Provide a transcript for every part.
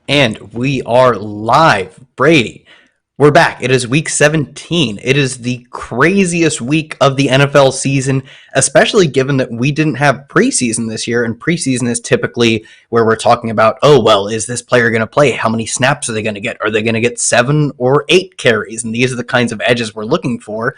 And we are live. Brady, we're back. It is week 17. It is the craziest week of the NFL season, especially given that we didn't have preseason this year. And preseason is typically where we're talking about, oh, well, is this player going to play? How many snaps are they going to get? Are they going to get 7 or 8 carries? And these are the kinds of edges we're looking for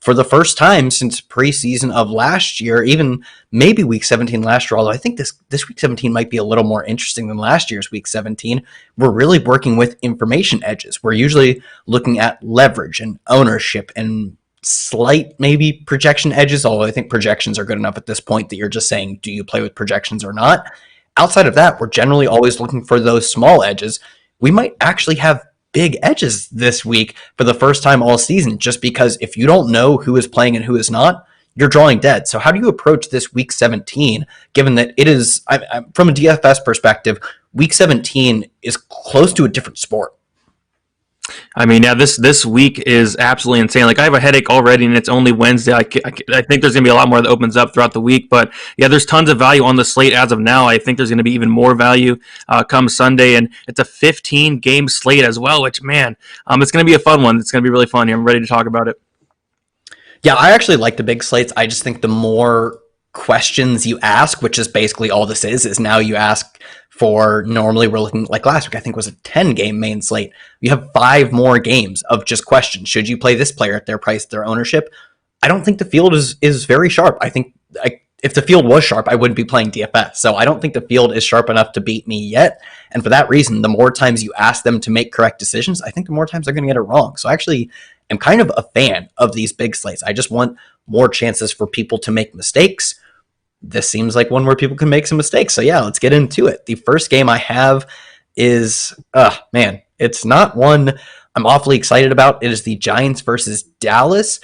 the first time since preseason of last year, even maybe week 17 last year, although I think this week 17 might be a little more interesting than last year's week 17. We're really working with information edges. We're usually looking at leverage and ownership and slight maybe projection edges, although I think projections are good enough at this point that you're just saying, do you play with projections or not? Outside of that, we're generally always looking for those small edges. We might actually have big edges this week for the first time all season, just because if you don't know who is playing and who is not, you're drawing dead. So how do you approach this week 17, given that it is, from a DFS perspective, week 17 is close to a different sport? I mean, yeah, this week is absolutely insane. Like, I have a headache already, and it's only Wednesday. I think there's going to be a lot more that opens up throughout the week. But, yeah, there's tons of value on the slate as of now. I think there's going to be even more value come Sunday. And it's a 15-game slate as well, which, man, it's going to be a fun one. It's going to be really fun. I'm ready to talk about it. Yeah, I actually like the big slates. I just think the more questions you ask, which is basically all this is now you ask for, normally we're looking, like last week I think was a 10-game main slate. You have 5 more games of just questions. Should you play this player at their price, their ownership? I don't think the field is very sharp. I think if the field was sharp, I wouldn't be playing DFS. So I don't think the field is sharp enough to beat me yet. And for that reason, the more times you ask them to make correct decisions, I think the more times they're going to get it wrong. So I actually am kind of a fan of these big slates. I just want more chances for people to make mistakes. This seems like one where people can make some mistakes. So yeah, let's get into it. The first game I have is, man, it's not one I'm awfully excited about. It is the Giants versus Dallas.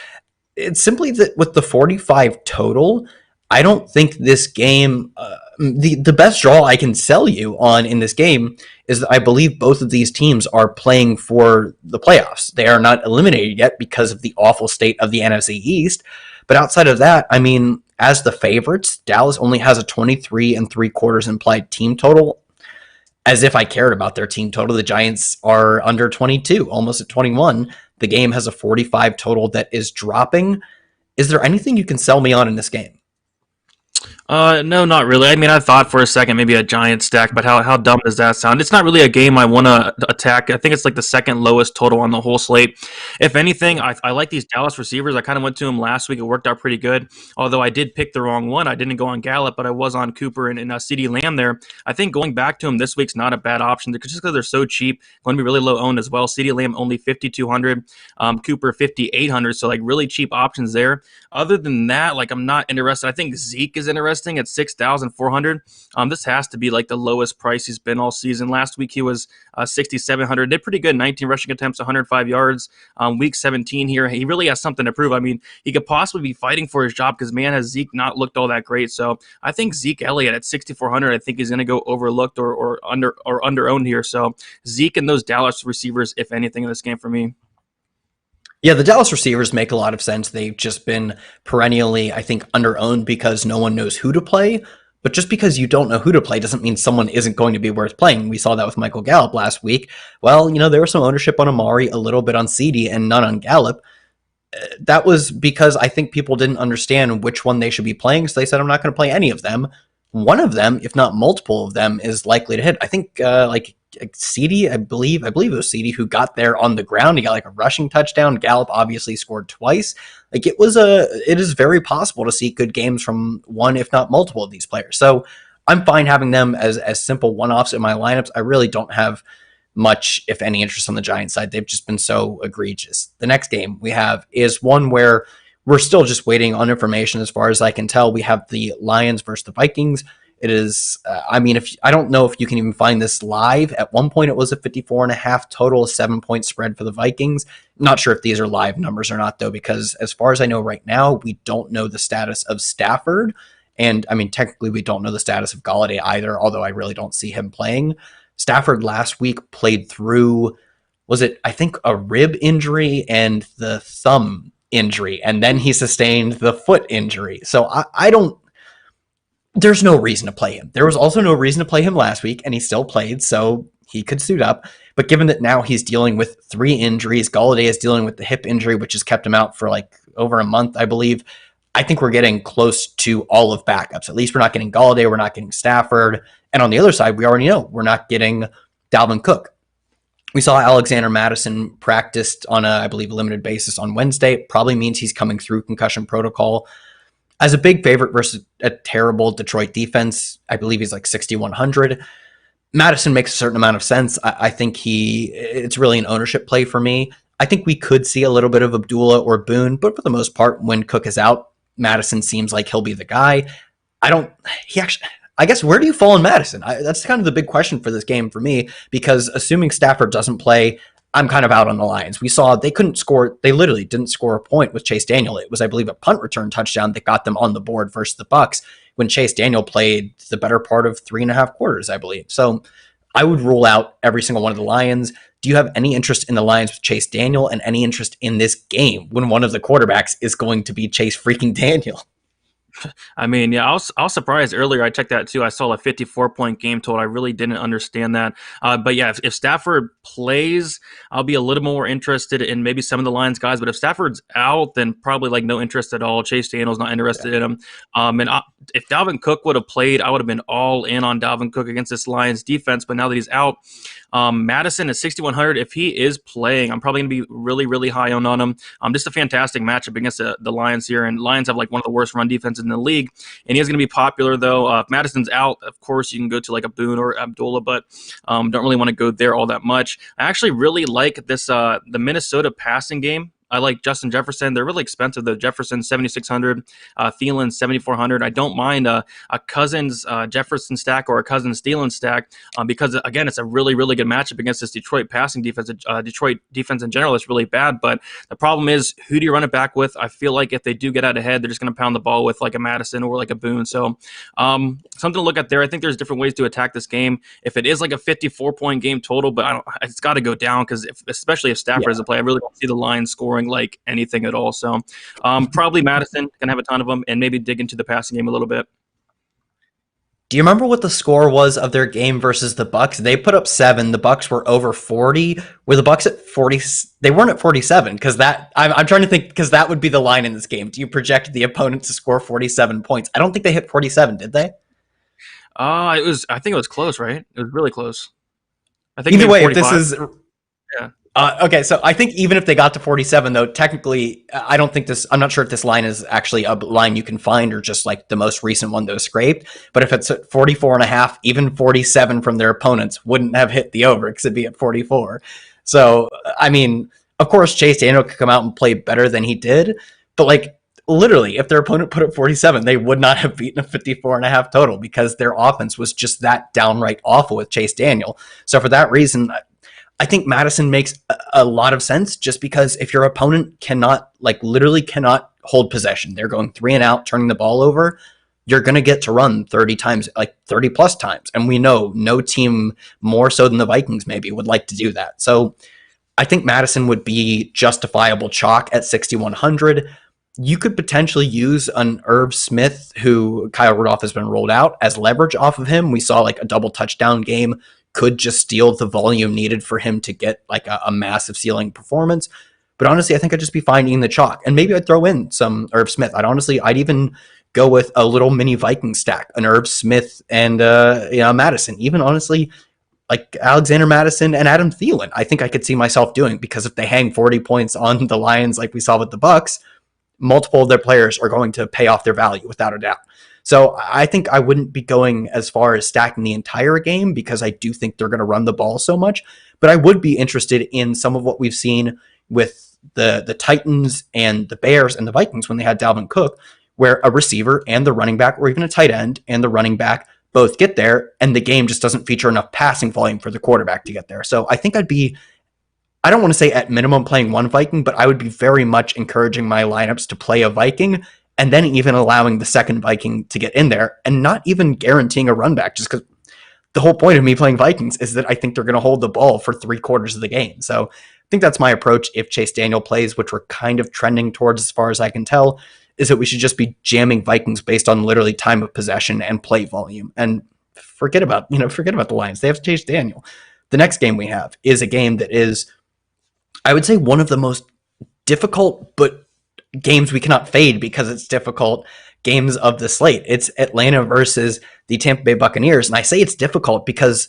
It's simply that with the 45 total, I don't think this game, the best draw I can sell you on in this game is that I believe both of these teams are playing for the playoffs. They are not eliminated yet because of the awful state of the NFC East. But outside of that, I mean, as the favorites, Dallas only has a 23 3/4 implied team total. As if I cared about their team total. The Giants are under 22, almost at 21. The game has a 45 total that is dropping. Is there anything you can sell me on in this game? No, not really. I mean, I thought for a second maybe a Giant stack, but how dumb does that sound? It's not really a game I want to attack. I think it's like the second lowest total on the whole slate. If anything, I like these Dallas receivers. I kind of went to them last week. It worked out pretty good, although I did pick the wrong one. I didn't go on Gallup, but I was on Cooper and CeeDee Lamb there. I think going back to them this week's not a bad option just because they're so cheap. Going to be really low owned as well. CeeDee Lamb only 5,200, Cooper 5,800, so like really cheap options there. Other than that, like I'm not interested. I think Zeke is interesting at 6,400. This has to be like the lowest price he's been all season. Last week he was 6,700. Did pretty good. 19 rushing attempts, 105 yards. Week 17 here, he really has something to prove. I mean, he could possibly be fighting for his job because, man, has Zeke not looked all that great. So I think Zeke Elliott at 6,400, I think he's going to go overlooked or under owned here. So Zeke and those Dallas receivers, if anything, in this game for me. Yeah, the Dallas receivers make a lot of sense. They've just been perennially, I think, under-owned because no one knows who to play. But just because you don't know who to play doesn't mean someone isn't going to be worth playing. We saw that with Michael Gallup last week. Well, there was some ownership on Amari, a little bit on CeeDee, and none on Gallup. That was because I think people didn't understand which one they should be playing, so they said, I'm not going to play any of them. One of them, if not multiple of them, is likely to hit. I think CeeDee, I believe it was CeeDee who got there on the ground. He got like a rushing touchdown. Gallup obviously scored twice. Like it is very possible to see good games from one, if not multiple of these players. So I'm fine having them as simple one-offs in my lineups. I really don't have much, if any, interest on the Giants side. They've just been so egregious. The next game we have is one where we're still just waiting on information. As far as I can tell, we have the Lions versus the Vikings. It is, I don't know if you can even find this live. At one point, it was a 54.5 total, 7-point spread for the Vikings. Not sure if these are live numbers or not, though, because as far as I know right now, we don't know the status of Stafford. And, technically, we don't know the status of Golladay either, although I really don't see him playing. Stafford last week played through, was it, I think, a rib injury and the thumb injury, and then he sustained the foot injury. So I don't, there's no reason to play him. There was also no reason to play him last week, and he still played, so he could suit up. But given that now he's dealing with 3 injuries, Galladay is dealing with the hip injury, which has kept him out for like over a month, I believe. I think we're getting close to all of backups. At least we're not getting Galladay, we're not getting Stafford. And on the other side, we already know we're not getting Dalvin Cook. We saw Alexander Madison practiced on a, I believe, limited basis on Wednesday. It probably means he's coming through concussion protocol. As a big favorite versus a terrible Detroit defense, I believe he's like 6,100. Madison makes a certain amount of sense. I think it's really an ownership play for me. I think we could see a little bit of Abdullah or Boone, but for the most part, when Cook is out, Madison seems like he'll be the guy. I guess, where do you fall in Madison? That's kind of the big question for this game for me, because assuming Stafford doesn't play, I'm kind of out on the Lions. We saw they couldn't score. They literally didn't score a point with Chase Daniel. It was, I believe, a punt return touchdown that got them on the board versus the Bucs when Chase Daniel played the better part of 3.5 quarters, I believe. So I would rule out every single one of the Lions. Do you have any interest in the Lions with Chase Daniel and any interest in this game when one of the quarterbacks is going to be Chase freaking Daniel? I mean, yeah, I was surprised earlier. I checked that too. I saw a 54-point game total. I really didn't understand that. But yeah, if Stafford plays, I'll be a little more interested in maybe some of the Lions guys. But if Stafford's out, then probably like no interest at all. Chase Daniel's not interested in him. If Dalvin Cook would have played, I would have been all in on Dalvin Cook against this Lions defense. But now that he's out, Madison is 6,100. If he is playing, I'm probably going to be really, really high on him. Just a fantastic matchup against the Lions here. And Lions have like one of the worst run defenses in the league. And he is going to be popular, though. If Madison's out, of course, you can go to like a Boone or Abdullah, but don't really want to go there all that much. I actually really like this the Minnesota passing game. I like Justin Jefferson. They're really expensive, though. Jefferson, 7,600. Thielen, 7,400. I don't mind a Cousins Jefferson stack or a Cousins Thielen stack because, again, it's a really, really good matchup against this Detroit passing defense. Detroit defense in general is really bad, but the problem is, who do you run it back with? I feel like if they do get out ahead, they're just going to pound the ball with like a Madison or like a Boone. So something to look at there. I think there's different ways to attack this game. If it is like a 54-point game total, but it's got to go down because especially if Stafford is a play, I really don't see the Lions scoring like anything at all. So probably Madison can have a ton of them and maybe dig into the passing game a little bit. Do you remember what the score was of their game versus the Bucs? They put up 7. The Bucs were over 40. Were the Bucs at 40? They weren't at 47 because I'm trying to think because that would be the line in this game. Do you project the opponent to score 47 points? I don't think they hit 47, did they? I think it was close, right? It was really close. I think either way, if 45. this is yeah. Okay, so I think even if they got to 47, though, technically, I'm not sure if this line is actually a line you can find or just like the most recent one that was scraped. But if it's at 44.5, even 47 from their opponents wouldn't have hit the over because it'd be at 44. So, I mean, of course, Chase Daniel could come out and play better than he did. But like, literally, if their opponent put up 47, they would not have beaten a 54.5 total because their offense was just that downright awful with Chase Daniel. So for that reason, I think Madison makes a lot of sense just because if your opponent literally cannot hold possession, they're going 3 and out, turning the ball over, you're going to get to run 30 times, like 30 plus times. And we know no team more so than the Vikings maybe would like to do that. So I think Madison would be justifiable chalk at 6,100. You could potentially use an Irv Smith, who Kyle Rudolph has been rolled out, as leverage off of him. We saw like a double touchdown game could just steal the volume needed for him to get like a massive ceiling performance. But honestly, I think I'd just be finding the chalk. And maybe I'd throw in some Irv Smith. I'd even go with a little mini Viking stack, an Irv Smith and Madison. Even honestly, like Alexander Madison and Adam Thielen, I think I could see myself doing, because if they hang 40 points on the Lions like we saw with the Bucs, multiple of their players are going to pay off their value without a doubt. So I think I wouldn't be going as far as stacking the entire game because I do think they're going to run the ball so much. But I would be interested in some of what we've seen with the Titans and the Bears and the Vikings when they had Dalvin Cook, where a receiver and the running back, or even a tight end and the running back, both get there, and the game just doesn't feature enough passing volume for the quarterback to get there. So I think I don't want to say at minimum playing one Viking, but I would be very much encouraging my lineups to play a Viking and then even allowing the second Viking to get in there and not even guaranteeing a run back, just because the whole point of me playing Vikings is that I think they're going to hold the ball for 3/4 of the game. So I think that's my approach if Chase Daniel plays, which we're kind of trending towards as far as I can tell, is that we should just be jamming Vikings based on literally time of possession and play volume, and forget about the Lions. They have Chase Daniel. the next game we have is a game that is, I would say, one of the most difficult, but games we cannot fade because it's difficult games of the slate. It's Atlanta versus the Tampa Bay Buccaneers. And I say it's difficult because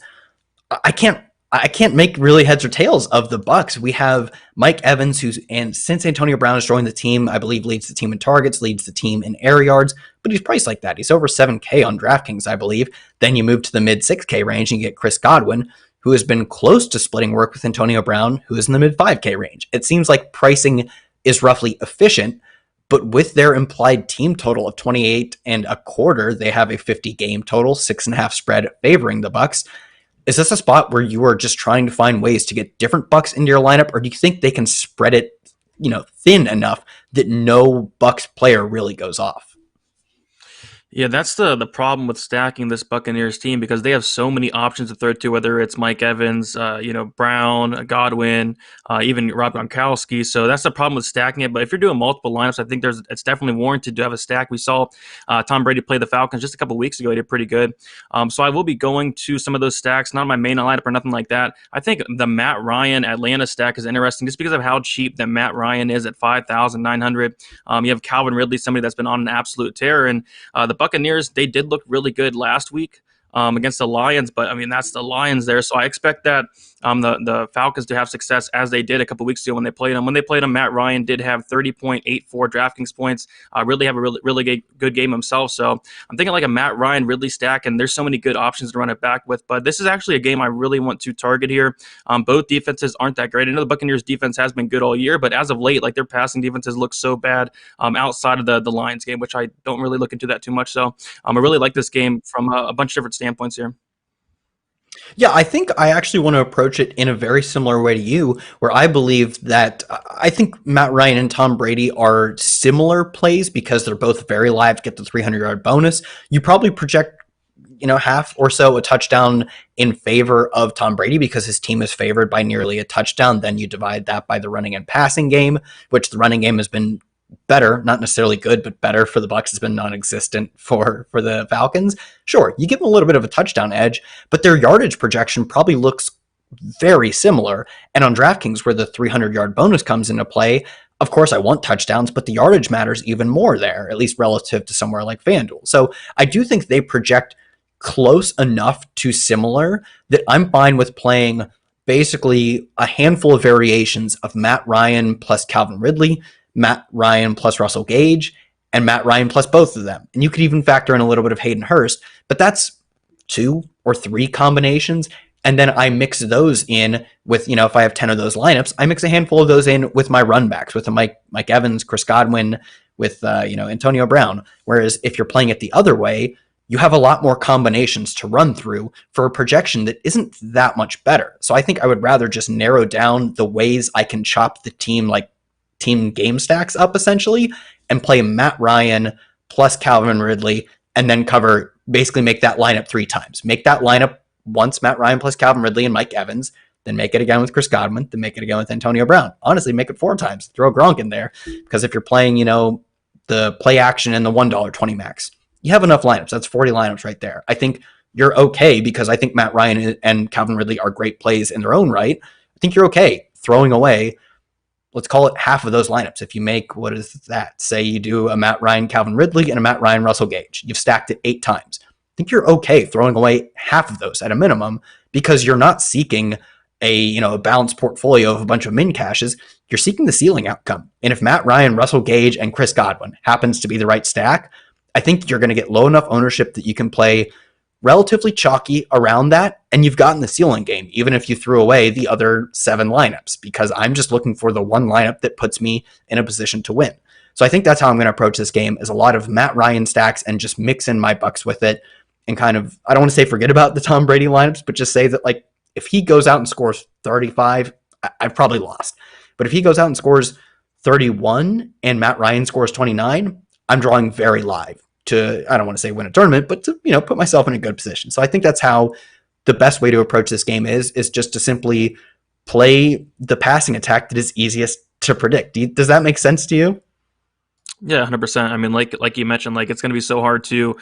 I can't make really heads or tails of the Bucs. We have Mike Evans, and since Antonio Brown has joined the team, I believe leads the team in targets, leads the team in air yards, but he's priced like that. He's over 7K on DraftKings, I believe. Then you move to the mid 6K range and you get Chris Godwin, who has been close to splitting work with Antonio Brown, who is in the mid 5K range. It seems like pricing is roughly efficient, but with their implied team total of 28.25, they have a 50 game total, 6.5 spread favoring the Bucs. Is this a spot where you are just trying to find ways to get different Bucs into your lineup, or do you think they can spread it, thin enough that no Bucs player really goes off? Yeah, that's the problem with stacking this Buccaneers team because they have so many options to throw to, whether it's Mike Evans, Brown, Godwin, even Rob Gronkowski. So that's the problem with stacking it. But if you're doing multiple lineups, I think it's definitely warranted to have a stack. We saw Tom Brady play the Falcons just a couple weeks ago. He did pretty good. So I will be going to some of those stacks, not my main lineup or nothing like that. I think the Matt Ryan Atlanta stack is interesting just because of how cheap that Matt Ryan is at 5,900. You have Calvin Ridley, somebody that's been on an absolute tear, and the Buccaneers, they did look really good last week against the Lions, but I mean, that's the Lions there. So I expect that the Falcons to have success as they did a couple weeks ago when they played them. When they played them, Matt Ryan did have 30.84 DraftKings points, really have a really good game himself. So I'm thinking like a Matt Ryan Ridley stack, and there's so many good options to run it back with. But this is actually a game I really want to target here. Both defenses aren't that great. I know the Buccaneers defense has been good all year, but as of late, like their passing defenses look so bad outside of the Lions game, which I don't really look into that too much. So I really like this game from a bunch of different standpoints here. Yeah, I think I actually want to approach it in a very similar way to you, where I believe that I think Matt Ryan and Tom Brady are similar plays because they're both very live, get the 300-yard bonus. You probably project, half or so a touchdown in favor of Tom Brady because his team is favored by nearly a touchdown. Then you divide that by the running and passing game, which the running game has been better, not necessarily good, but better for the Bucs has been non-existent for the Falcons. Sure, you give them a little bit of a touchdown edge, but their yardage projection probably looks very similar. And on DraftKings, where the 300-yard bonus comes into play, of course I want touchdowns, but the yardage matters even more there, at least relative to somewhere like FanDuel. So I do think they project close enough to similar that I'm fine with playing basically a handful of variations of Matt Ryan plus Calvin Ridley, Matt Ryan plus Russell Gage, and Matt Ryan plus both of them. And you could even factor in a little bit of Hayden Hurst, but that's 2 or 3 combinations. And then I mix those in with, if I have 10 of those lineups, I mix a handful of those in with my run backs, with Mike Evans, Chris Godwin, with, Antonio Brown. Whereas if you're playing it the other way, you have a lot more combinations to run through for a projection that isn't that much better. So I think I would rather just narrow down the ways I can chop the team game stacks up essentially and play Matt Ryan plus Calvin Ridley and then basically make that lineup 3 times. Make that lineup once Matt Ryan plus Calvin Ridley and Mike Evans, then make it again with Chris Godwin, then make it again with Antonio Brown. Honestly, make it 4 times. Throw Gronk in there because if you're playing, the play action and the $1.20 max, you have enough lineups. That's 40 lineups right there. I think you're okay because I think Matt Ryan and Calvin Ridley are great plays in their own right. I think you're okay throwing away, let's call it half of those lineups. If you make, what is that? Say you do a Matt Ryan, Calvin Ridley, and a Matt Ryan, Russell Gage. You've stacked it 8 times. I think you're okay throwing away half of those at a minimum because you're not seeking a balanced portfolio of a bunch of min cashes. You're seeking the ceiling outcome. And if Matt Ryan, Russell Gage, and Chris Godwin happens to be the right stack, I think you're going to get low enough ownership that you can play relatively chalky around that, and you've gotten the ceiling game, even if you threw away the other 7 lineups, because I'm just looking for the one lineup that puts me in a position to win. So I think that's how I'm going to approach this game, is a lot of Matt Ryan stacks and just mix in my Bucs with it and kind of, I don't want to say forget about the Tom Brady lineups, but just say that if he goes out and scores 35, I've probably lost. But if he goes out and scores 31 and Matt Ryan scores 29, I'm drawing very live to, I don't want to say win a tournament, but to, put myself in a good position. So I think that's how the best way to approach this game is just to simply play the passing attack that is easiest to predict. Does that make sense to you? Yeah, 100%. I mean, like you mentioned, like it's going to be so hard to,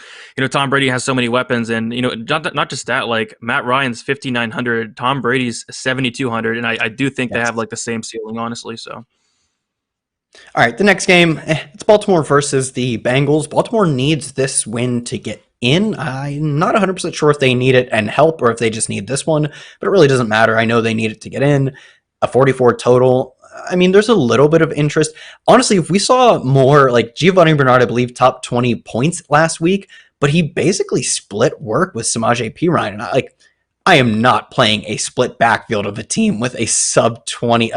Tom Brady has so many weapons, and not just that. Like Matt Ryan's 5,900, Tom Brady's 7,200, and I do think they have Yes. like the same ceiling, honestly. So All right, the next game, it's Baltimore versus the Bengals. Baltimore needs this win to get in. I'm not 100% sure if they need it and help or if they just need this one, but it really doesn't matter. I know they need it to get in. A 44 total. I mean, there's a little bit of interest. Honestly, if we saw more, like Giovanni Bernard, I believe, top 20 points last week, but he basically split work with Samaje Perine. And I am not playing a split backfield of a team with a sub 20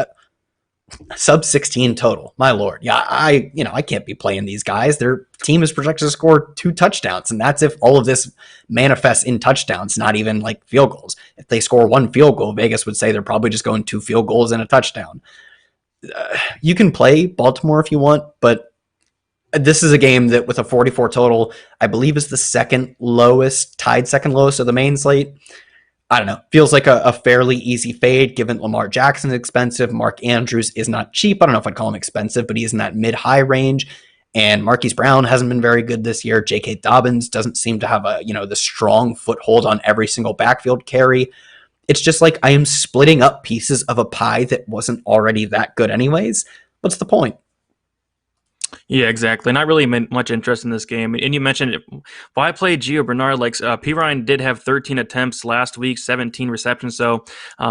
sub 16 total. My lord. Yeah, I can't be playing these guys. Their team is projected to score 2 touchdowns, and that's if all of this manifests in touchdowns, not even like field goals. If they score 1 field goal, Vegas would say they're probably just going 2 field goals and a touchdown. You can play Baltimore if you want, but this is a game that with a 44 total, I believe is the tied second lowest of the main slate. I don't know. Feels like a fairly easy fade given Lamar Jackson's expensive. Mark Andrews is not cheap. I don't know if I'd call him expensive, but he's in that mid-high range. And Marquis Brown hasn't been very good this year. J.K. Dobbins doesn't seem to have the strong foothold on every single backfield carry. It's just like I am splitting up pieces of a pie that wasn't already that good anyways. What's the point? yeah, exactly. Not really much interest in this game. And you mentioned why play Gio Bernard? Like P Ryan did have 13 attempts last week, 17 receptions, so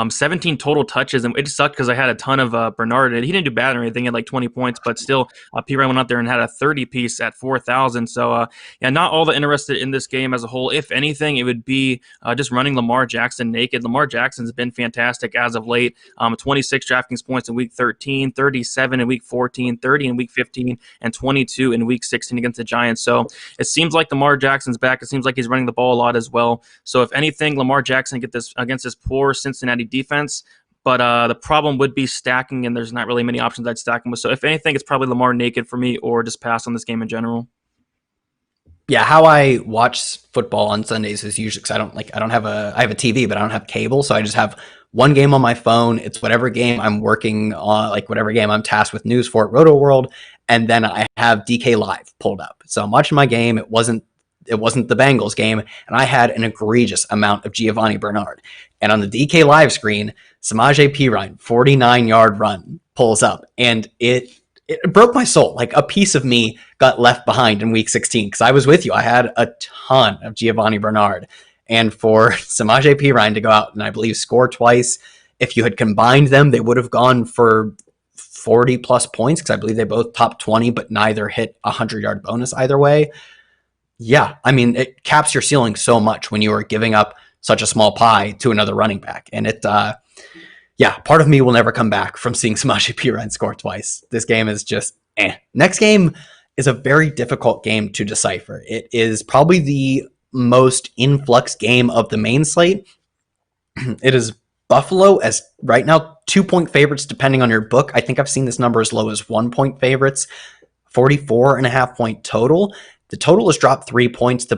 17 total touches, and it just sucked because I had a ton of Bernard, and he didn't do bad or anything. He had like 20 points, but still, P Ryan went out there and had a 30 piece at 4,000. So yeah, not all that interested in this game as a whole. If anything, it would be just running Lamar Jackson naked. Lamar Jackson's been fantastic as of late. 26 DraftKings points in week 13, 37 in week 14, 30 in week 15. And 22 in week 16 against the Giants. So it seems like Lamar Jackson's back. It seems like he's running the ball a lot as well. So if anything, Lamar Jackson get this against this poor Cincinnati defense. But the problem would be stacking, and there's not really many options I'd stack him with. So if anything, it's probably Lamar naked for me, or just pass on this game in general. Yeah, how I watch football on Sundays is usually because I have a TV, but I don't have cable, so I just have one game on my phone. It's whatever game I'm working on, like whatever game I'm tasked with news for at Roto World, and then I have DK Live pulled up. So I'm watching my game. It wasn't the Bengals game, and I had an egregious amount of Giovanni Bernard. And on the DK Live screen, Samaje Perine 49-yard run pulls up, and it broke my soul. Like a piece of me got left behind in week 16 because I was with you. I had a ton of Giovanni Bernard. And for Samaje Perine to go out and I believe score twice, if you had combined them, they would have gone for 40 plus points because I believe they both top 20, but neither hit a 100-yard bonus either way. Yeah, I mean, it caps your ceiling so much when you are giving up such a small pie to another running back. And yeah, part of me will never come back from seeing Samaje Perine score twice. This game is just Next game is a very difficult game to decipher. It is probably the most influx game of the main slate. It is Buffalo as right now 2-point favorites, depending on your book. I think I've seen this number as low as 1-point favorites, 44.5-point total. The total has dropped 3 points. The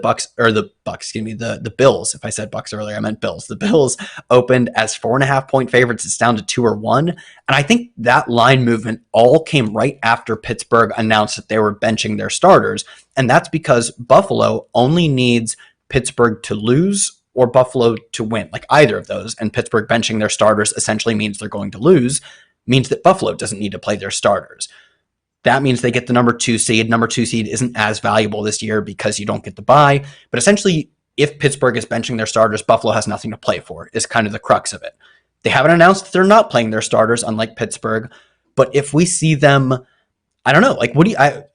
Bills. If I said Bucks earlier, I meant Bills. The Bills opened as 4.5-point favorites. It's down to 2 or 1. And I think that line movement all came right after Pittsburgh announced that they were benching their starters. And that's because Buffalo only needs Pittsburgh to lose or Buffalo to win, like either of those. And Pittsburgh benching their starters essentially means they're going to lose, means that Buffalo doesn't need to play their starters. That means they get the number 2 seed. Number 2 seed isn't as valuable this year because you don't get the bye. But essentially, if Pittsburgh is benching their starters, Buffalo has nothing to play for, is kind of the crux of it. They haven't announced that they're not playing their starters, unlike Pittsburgh. But if we see them, I don't know, like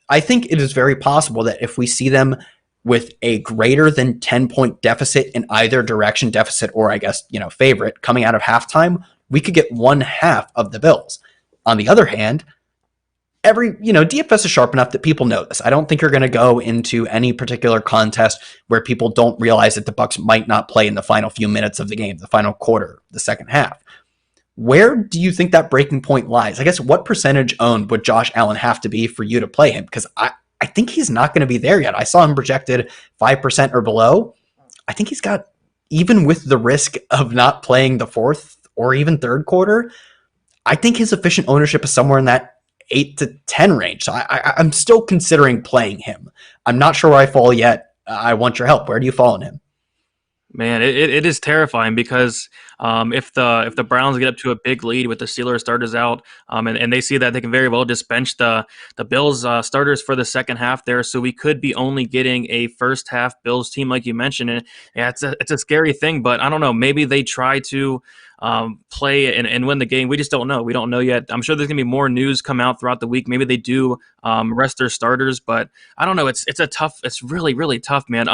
I think it is very possible that if we see them with a greater than 10-point deficit in either direction, deficit or I guess, favorite, coming out of halftime, we could get one half of the Bills. On the other hand, DFS is sharp enough that people know this. I don't think you're going to go into any particular contest where people don't realize that the Bucks might not play in the final few minutes of the game, the final quarter, the second half. Where do you think that breaking point lies? I guess what percentage owned would Josh Allen have to be for you to play him? Because I think he's not going to be there yet. I saw him projected 5% or below. I think he's got, even with the risk of not playing the fourth or even third quarter, I think his efficient ownership is somewhere in that 8 to 10 range. So I'm still considering playing him. I'm not sure where I fall yet. I want your help. Where do you fall on him? Man, it is terrifying because if the Browns get up to a big lead with the Steelers starters out, and they see that, they can very well just bench the Bills starters for the second half there. So we could be only getting a first half Bills team like you mentioned, and yeah, it's a scary thing. But I don't know. Maybe they try to play and win the game. We just don't know. We don't know yet. I'm sure there's gonna be more news come out throughout the week. Maybe they do rest their starters, but I don't know. It's really really tough, man.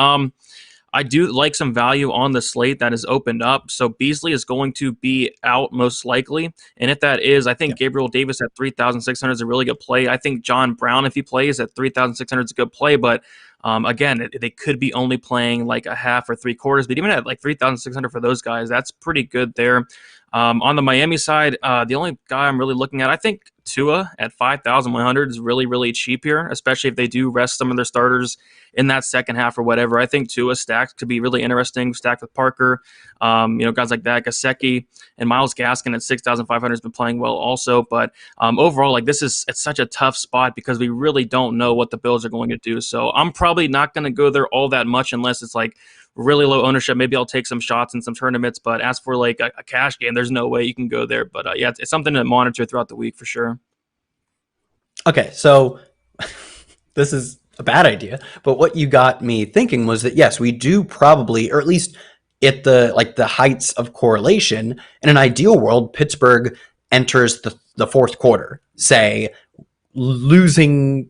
I do like some value on the slate that is opened up. So Beasley is going to be out most likely. And if that is, I think Gabriel Davis at 3,600 is a really good play. I think John Brown, if he plays at 3,600, is a good play. But again, they could be only playing like a half or three quarters. But even at like 3,600 for those guys, that's pretty good there. On the Miami side, the only guy I'm really looking at, I think Tua at 5,100 is really, really cheap here, especially if they do rest some of their starters in that second half or whatever. I think Tua stacked could be really interesting, stacked with Parker, guys like that, Gasecki, and Myles Gaskin at 6,500 has been playing well also. But overall, like it's such a tough spot because we really don't know what the Bills are going to do. So I'm probably not going to go there all that much unless it's like really low ownership. Maybe I'll take some shots in some tournaments, but as for like a cash game, there's no way you can go there. But yeah, it's something to monitor throughout the week for sure. Okay, so this is a bad idea, but what you got me thinking was that yes, we do probably, or at least at the heights of correlation, in an ideal world, Pittsburgh enters the fourth quarter, say losing,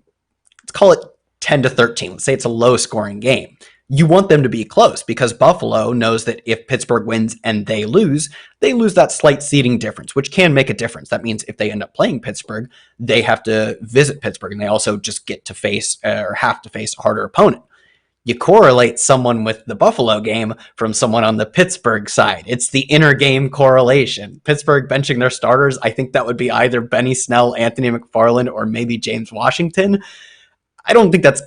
let's call it 10 to 13. Let's say it's a low scoring game. You want them to be close because Buffalo knows that if Pittsburgh wins and they lose that slight seeding difference, which can make a difference. That means if they end up playing Pittsburgh, they have to visit Pittsburgh and they also just get to face or have to face a harder opponent. You correlate someone with the Buffalo game from someone on the Pittsburgh side. It's the inner game correlation. Pittsburgh benching their starters, I think that would be either Benny Snell, Anthony McFarland, or maybe James Washington. I don't think that's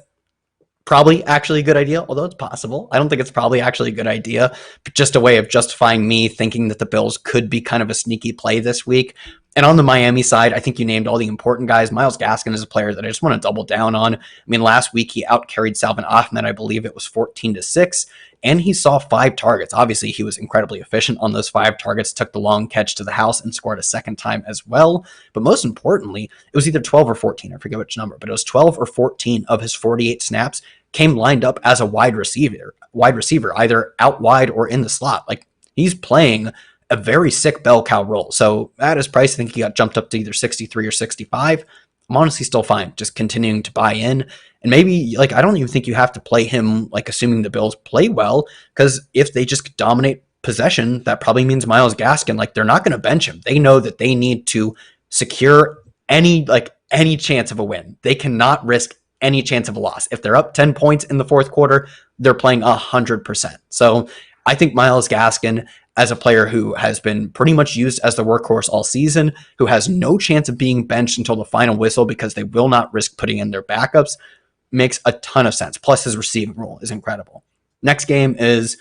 probably actually a good idea, although it's possible. I don't think it's probably actually a good idea, but just a way of justifying me thinking that the Bills could be kind of a sneaky play this week. And on the Miami side, I think you named all the important guys. Myles Gaskin is a player that I just want to double down on. I mean, last week he outcarried Salvin Ahmed, I believe it was 14-6, and he saw 5 targets. Obviously, he was incredibly efficient on those 5 targets, took the long catch to the house and scored a second time as well. But most importantly, it was either 12 or 14. I forget which number, but it was 12 or 14 of his 48 snaps came lined up as a wide receiver, either out wide or in the slot. Like, he's playing a very sick bell cow role. So at his price, I think he got jumped up to either 63 or 65. I'm honestly still fine, just continuing to buy in. And maybe, like, I don't even think you have to play him, like, assuming the Bills play well, because if they just dominate possession, that probably means Myles Gaskin, like, they're not going to bench him. They know that they need to secure any chance of a win. They cannot risk any chance of a loss. If they're up 10 points in the fourth quarter, they're playing 100%. So I think Myles Gaskin, as a player who has been pretty much used as the workhorse all season, who has no chance of being benched until the final whistle because they will not risk putting in their backups, makes a ton of sense. Plus his receiving role is incredible. Next game is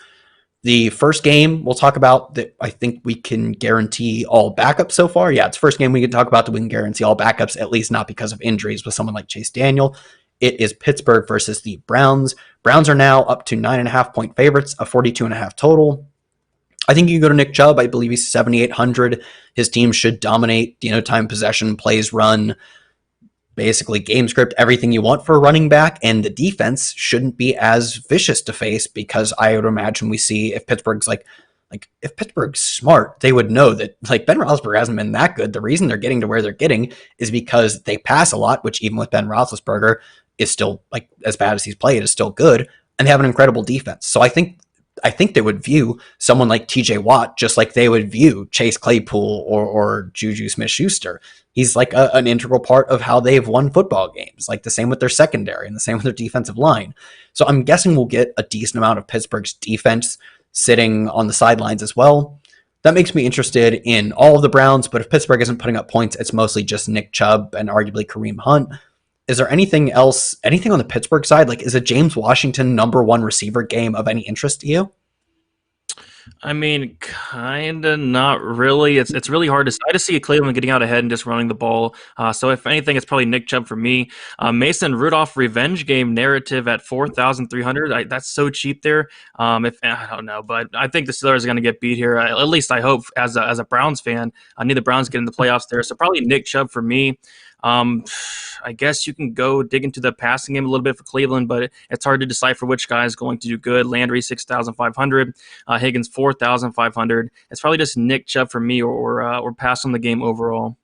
the first game we'll talk about that I think we can guarantee all backups so far. Yeah, it's the first game we can talk about that we can guarantee all backups, at least not because of injuries with someone like Chase Daniel. It is Pittsburgh versus the Browns. Browns are now up to 9.5 point favorites, a 42.5 total. I think you can go to Nick Chubb. I believe he's 7,800. His team should dominate, time possession, plays run, basically game script, everything you want for a running back. And the defense shouldn't be as vicious to face because I would imagine we see if Pittsburgh's if Pittsburgh's smart, they would know that Ben Roethlisberger hasn't been that good. The reason they're getting to where they're getting is because they pass a lot, which even with Ben Roethlisberger is still as bad as he's played is still good, and they have an incredible defense. So I think they would view someone like TJ Watt just like they would view Chase Claypool or Juju Smith-Schuster. He's like an integral part of how they've won football games, like the same with their secondary and the same with their defensive line. So I'm guessing we'll get a decent amount of Pittsburgh's defense sitting on the sidelines as well. That makes me interested in all of the Browns, but if Pittsburgh isn't putting up points, it's mostly just Nick Chubb and arguably Kareem Hunt. Is there anything else, anything on the Pittsburgh side? Like, is a James Washington number 1 receiver game of any interest to you? I mean, kinda not really. It's really hard to. I just see Cleveland getting out ahead and just running the ball. So if anything, it's probably Nick Chubb for me. Mason Rudolph revenge game narrative at 4,300. That's so cheap there. If I don't know, but I think the Steelers are going to get beat here. At least I hope. As a Browns fan, I need the Browns to get in the playoffs there. So probably Nick Chubb for me. Um, I guess you can go dig into the passing game a little bit for Cleveland, but it's hard to decipher which guy is going to do good. Landry 6,500. Higgins 4,500. It's probably just Nick Chubb for me, or pass on the game overall.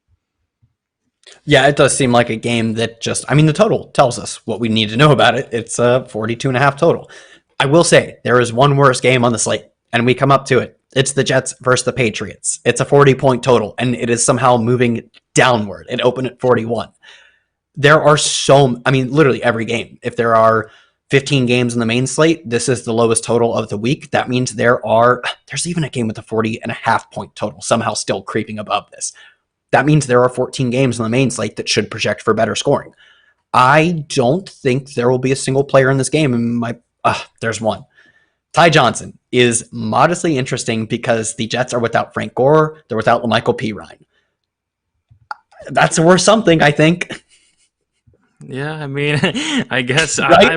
Yeah, it does seem like a game that just, I mean, the total tells us what we need to know about it. It's a 42.5 total. I will say there is one worse game on the slate, and we come up to it. It's the Jets versus the Patriots. It's a 40-point total, and it is somehow moving downward. It opened at 41. There are I mean, literally every game. If there are 15 games in the main slate, this is the lowest total of the week. That means there's even a game with a 40.5-point total somehow still creeping above this. That means there are 14 games on the main slate that should project for better scoring. I don't think there will be a single player in this game. And there's one. Ty Johnson is modestly interesting because the Jets are without Frank Gore. They're without LaMichael Pirine. That's worth something, I think. Yeah, I mean, I guess Right?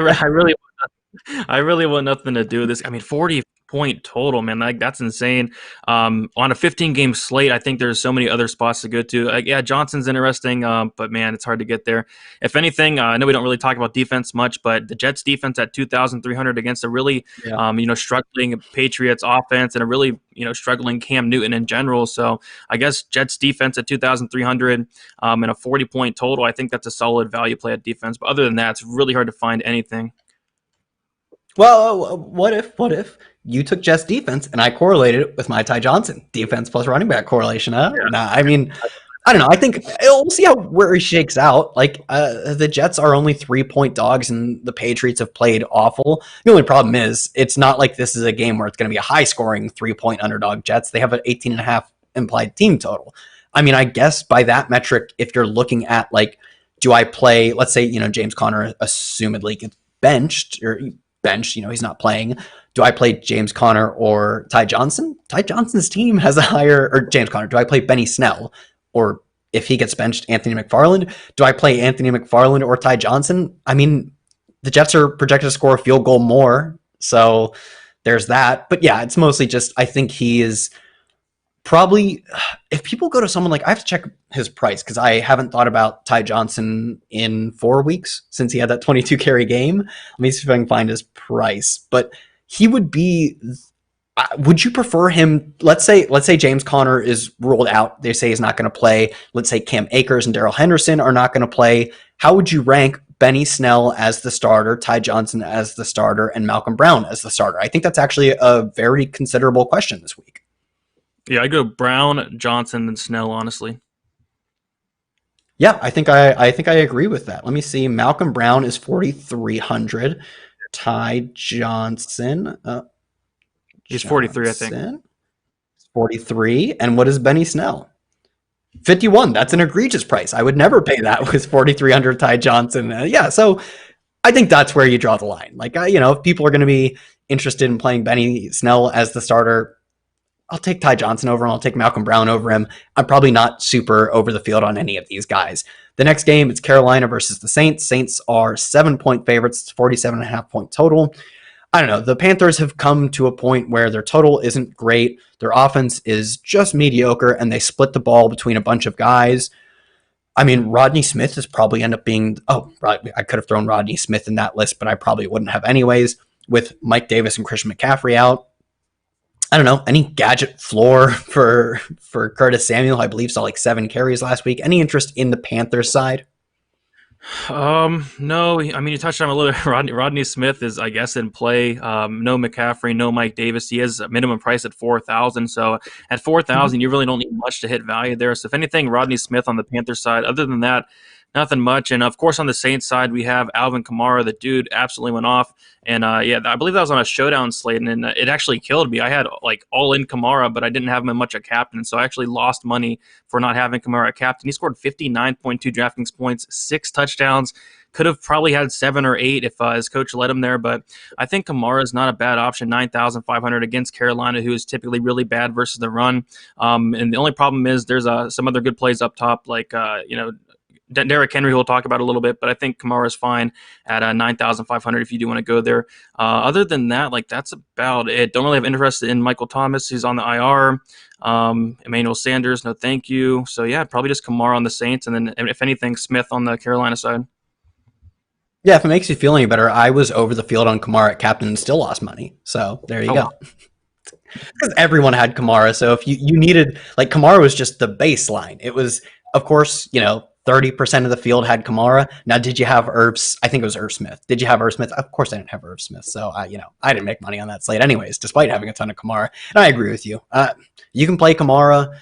I really want nothing to do with this. I mean, 40-point total, man. Like, that's insane. On a 15-game slate, I think there's so many other spots to go to. Yeah, Johnson's interesting, but man, it's hard to get there. If anything, I know we don't really talk about defense much, but the Jets defense at 2,300 against a really, struggling Patriots offense and a really, struggling Cam Newton in general. So I guess Jets defense at 2,300 and a 40-point total. I think that's a solid value play at defense. But other than that, it's really hard to find anything. Well, what if you took Jets defense and I correlated it with my Ty Johnson defense plus running back correlation? Huh? Yeah. Nah, I mean, I don't know. I think we'll see where he shakes out. Like the Jets are only 3-point dogs, and the Patriots have played awful. The only problem is it's not like this is a game where it's going to be a high-scoring 3-point underdog Jets. They have an 18.5 implied team total. I mean, I guess by that metric, if you're looking at like, do I play? Let's say James Conner assumedly gets benched or bench, he's not playing. Do I play James Conner or Ty Johnson? Ty Johnson's team has a higher, or James Conner. Do I play Benny Snell? Or if he gets benched, Anthony McFarland? Do I play Anthony McFarland or Ty Johnson? I mean, the Jets are projected to score a field goal more. So there's that. But yeah, it's mostly just, I think he is probably, if people go to someone like, I have to check his price because I haven't thought about Ty Johnson in 4 weeks since he had that 22 carry game. Let me see if I can find his price. But he would be, would you prefer him? Let's say James Conner is ruled out. They say he's not going to play. Let's say Cam Akers and Darrell Henderson are not going to play. How would you rank Benny Snell as the starter, Ty Johnson as the starter, and Malcolm Brown as the starter? I think that's actually a very considerable question this week. Yeah, I go Brown, Johnson, and Snell, honestly. Yeah, I think I agree with that. Let me see. Malcolm Brown is 4,300. Ty Johnson. He's 43, I think. 43. And what is Benny Snell? 51. That's an egregious price. I would never pay that with 4,300 Ty Johnson. Yeah, so I think that's where you draw the line. Like, if people are going to be interested in playing Benny Snell as the starter, I'll take Ty Johnson over him. I'll take Malcolm Brown over him. I'm probably not super over the field on any of these guys. The next game, it's Carolina versus the Saints. Saints are 7-point favorites. It's 47.5-point total. I don't know. The Panthers have come to a point where their total isn't great. Their offense is just mediocre, and they split the ball between a bunch of guys. I mean, Rodney Smith is probably end up being... I could have thrown Rodney Smith in that list, but I probably wouldn't have anyways. With Mike Davis and Christian McCaffrey out, I don't know, any gadget floor for Curtis Samuel, I believe, saw like 7 carries last week. Any interest in the Panthers side? No. I mean, you touched on him a little bit. Rodney Smith is, I guess, in play. No McCaffrey, no Mike Davis. He has a minimum price at 4,000. So at 4,000, you really don't need much to hit value there. So if anything, Rodney Smith on the Panthers side. Other than that, Nothing much. And of course, on the Saints side, we have Alvin Kamara. The dude absolutely went off. And yeah, I believe that was on a showdown slate, and it actually killed me. I had like all in Kamara, but I didn't have him much a captain. So I actually lost money for not having Kamara a captain. He scored 59.2 DraftKings points, 6 touchdowns. Could have probably had 7 or 8 if his coach let him there, but I think Kamara is not a bad option. 9,500 against Carolina, who is typically really bad versus the run. And the only problem is there's some other good plays up top, like Derrick Henry, who we'll talk about a little bit, but I think Kamara is fine at 9,500 if you do want to go there. Other than that, like that's about it. Don't really have interest in Michael Thomas, who's on the IR. Emmanuel Sanders, no thank you. So yeah, probably just Kamara on the Saints, and then if anything, Smith on the Carolina side. Yeah, if it makes you feel any better, I was over the field on Kamara at captain and still lost money. So there you go. Wow. Because everyone had Kamara. So if you needed, like, Kamara was just the baseline. It was, of course, 30% of the field had Kamara. Now, did you have I think it was Irv Smith. Did you have Irv Smith? Of course I didn't have Irv Smith. So, I didn't make money on that slate anyways, despite having a ton of Kamara. And I agree with you. You can play Kamara.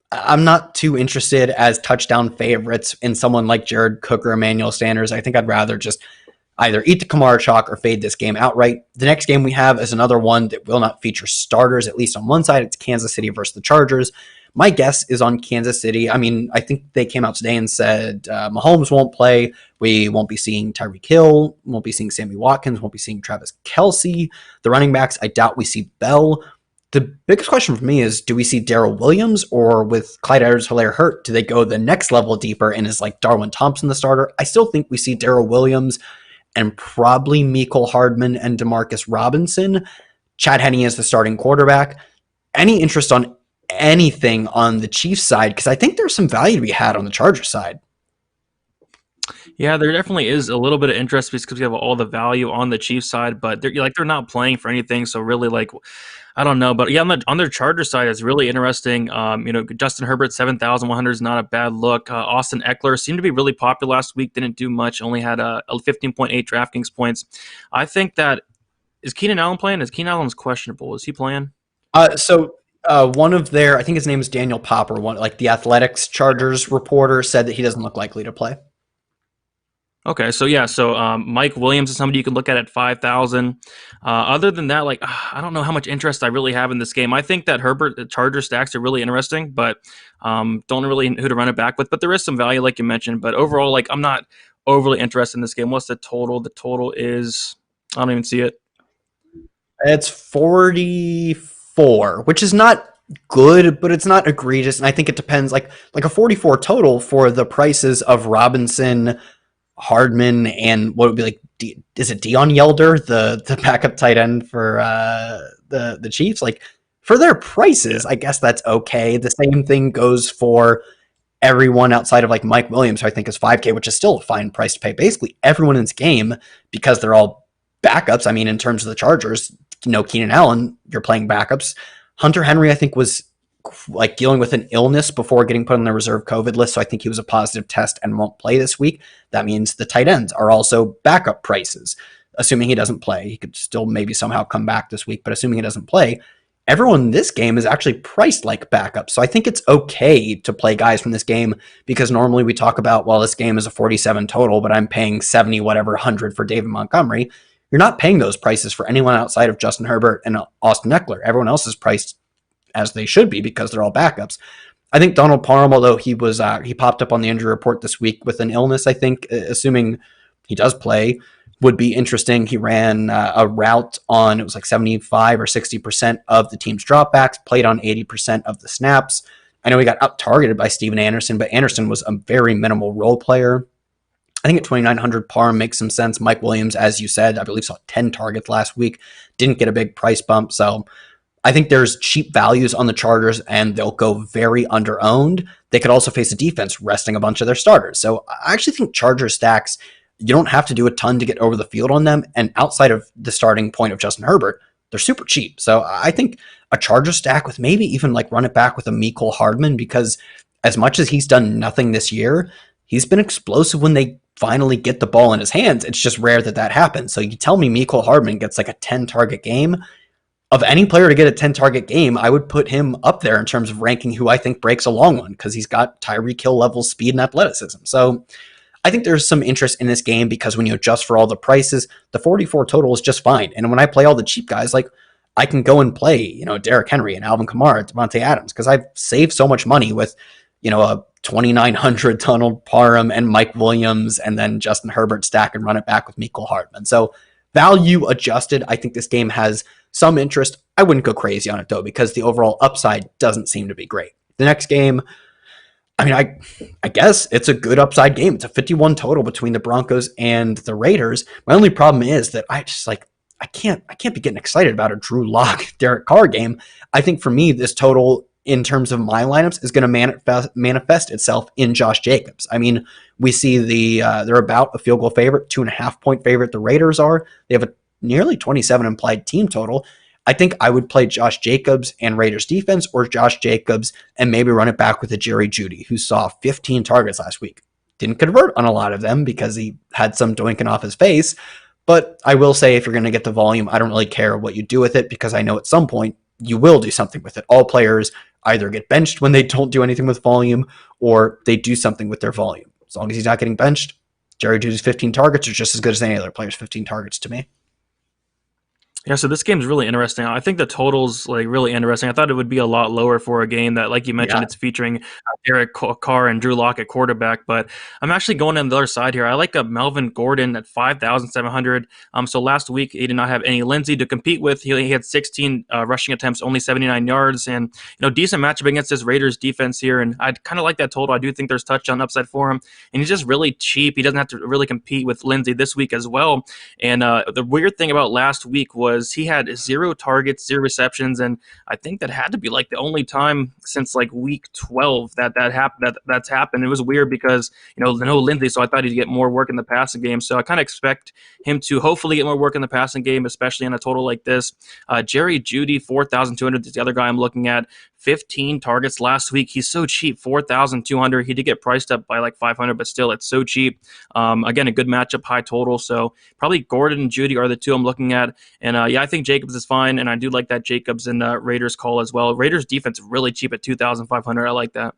I'm not too interested as touchdown favorites in someone like Jared Cook or Emmanuel Sanders. I think I'd rather just either eat the Kamara chalk or fade this game outright. The next game we have is another one that will not feature starters, at least on one side. It's Kansas City versus the Chargers. My guess is on Kansas City. I mean, I think they came out today and said Mahomes won't play. We won't be seeing Tyreek Hill. Won't be seeing Sammy Watkins. Won't be seeing Travis Kelce. The running backs, I doubt we see Bell. The biggest question for me is, do we see Darrell Williams, or with Clyde Edwards-Helaire hurt, do they go the next level deeper and is like Darwin Thompson the starter? I still think we see Darrell Williams and probably Mecole Hardman and Demarcus Robinson. Chad Henne is the starting quarterback. Any interest on anything on the Chiefs side? Because I think there's some value to be had on the Chargers side. Yeah, there definitely is a little bit of interest because we have all the value on the Chiefs side, but they're not playing for anything. So really, like, I don't know, but yeah, on their Charger side, it's really interesting. Justin Herbert 7,100 is not a bad look. Austin Eckler seemed to be really popular last week. Didn't do much. Only had a 15.8 DraftKings points. I think that is Keenan Allen playing. Keenan Allen's questionable. Is he playing? One of their, I think his name is Daniel Popper, the Athletics Chargers reporter, said that he doesn't look likely to play. Okay, so yeah, Mike Williams is somebody you can look at 5,000. Other than that, I don't know how much interest I really have in this game. I think that the Charger stacks are really interesting, but don't know really who to run it back with. But there is some value, like you mentioned. But overall, I'm not overly interested in this game. What's the total? The total is, I don't even see it. It's 44, which is not good, but it's not egregious. And I think it depends, like a 44 total for the prices of Robinson, Hardman, and what would be is it Dion Yelder, the backup tight end for the Chiefs? For their prices, I guess that's okay. The same thing goes for everyone outside of Mike Williams, who I think is 5K, which is still a fine price to pay. Basically everyone in this game, because they're all backups. I mean, in terms of the Chargers, Keenan Allen, you're playing backups. Hunter Henry, I think, was dealing with an illness before getting put on the reserve COVID list. So I think he was a positive test and won't play this week. That means the tight ends are also backup prices. Assuming he doesn't play, he could still maybe somehow come back this week, but assuming he doesn't play, everyone in this game is actually priced like backup. So I think it's okay to play guys from this game, because normally we talk about, well, this game is a 47 total, but I'm paying 70 whatever 100 for David Montgomery. You're not paying those prices for anyone outside of Justin Herbert and Austin Eckler. Everyone else is priced as they should be because they're all backups. I think Donald Parham, although he popped up on the injury report this week with an illness, I think, assuming he does play, would be interesting. He ran a route on, it was 75 or 60% of the team's dropbacks, played on 80% of the snaps. I know he got up-targeted by Steven Anderson, but Anderson was a very minimal role player. I think at 2,900, Parham makes some sense. Mike Williams, as you said, I believe saw 10 targets last week, didn't get a big price bump, so I think there's cheap values on the Chargers, and they'll go very under-owned. They could also face a defense resting a bunch of their starters. So I actually think Chargers stacks, you don't have to do a ton to get over the field on them. And outside of the starting point of Justin Herbert, they're super cheap. So I think a Chargers stack with maybe even run it back with a Mecole Hardman, because as much as he's done nothing this year, he's been explosive when they finally get the ball in his hands. It's just rare that happens. So you tell me Mecole Hardman gets a 10 target game, of any player to get a 10 target game, I would put him up there in terms of ranking who I think breaks a long one because he's got Tyreek Hill level speed and athleticism. So I think there's some interest in this game because when you adjust for all the prices, the 44 total is just fine. And when I play all the cheap guys, like I can go and play, Derrick Henry and Alvin Kamara, Davonte Adams, because I've saved so much money with, a 2,900 Donald Parham and Mike Williams and then Justin Herbert stack and run it back with Mecole Hardman. So value adjusted, I think this game has some interest. I wouldn't go crazy on it though, because the overall upside doesn't seem to be great. The next game, I mean, I guess it's a good upside game. It's a 51 total between the Broncos and the Raiders. My only problem is that I can't be getting excited about a Drew Lock Derek Carr game. I think for me, this total in terms of my lineups is going to manifest itself in Josh Jacobs. I mean, we see they're about a field goal favorite, 2.5 point favorite. The Raiders are. They have a nearly 27 implied team total. I think I would play Josh Jacobs and Raiders defense or Josh Jacobs and maybe run it back with a Jerry Jeudy, who saw 15 targets last week. Didn't convert on a lot of them because he had some doinking off his face. But I will say if you're going to get the volume, I don't really care what you do with it because I know at some point you will do something with it. All players either get benched when they don't do anything with volume or they do something with their volume. As long as he's not getting benched, Jerry Jeudy's 15 targets are just as good as any other player's 15 targets to me. Yeah, so this game's really interesting. I think the total's like really interesting. I thought it would be a lot lower for a game that, like you mentioned, it's featuring Derek Carr and Drew Lock at quarterback. But I'm actually going on the other side here. I like a Melvin Gordon at 5,700. So last week he did not have any Lindsey to compete with. He had 16 rushing attempts, only 79 yards, and decent matchup against this Raiders defense here. And I kind of like that total. I do think there's touchdown upside for him, and he's just really cheap. He doesn't have to really compete with Lindsey this week as well. And the weird thing about last week was he had 0 targets, 0 receptions, and I think that had to be like the only time since like week 12 that happened. That's happened. It was weird because no Lindsey, so I thought he'd get more work in the passing game. So I kind of expect him to hopefully get more work in the passing game, especially in a total like this. Jerry Jeudy, 4,200 is the other guy I'm looking at. 15 targets last week. He's so cheap, 4,200. He did get priced up by like 500, but still, it's so cheap. Again, a good matchup, high total. So probably Gordon and Jeudy are the two I'm looking at. And I think Jacobs is fine, and I do like that Jacobs and Raiders call as well. Raiders defense really cheap at 2,500. I like that.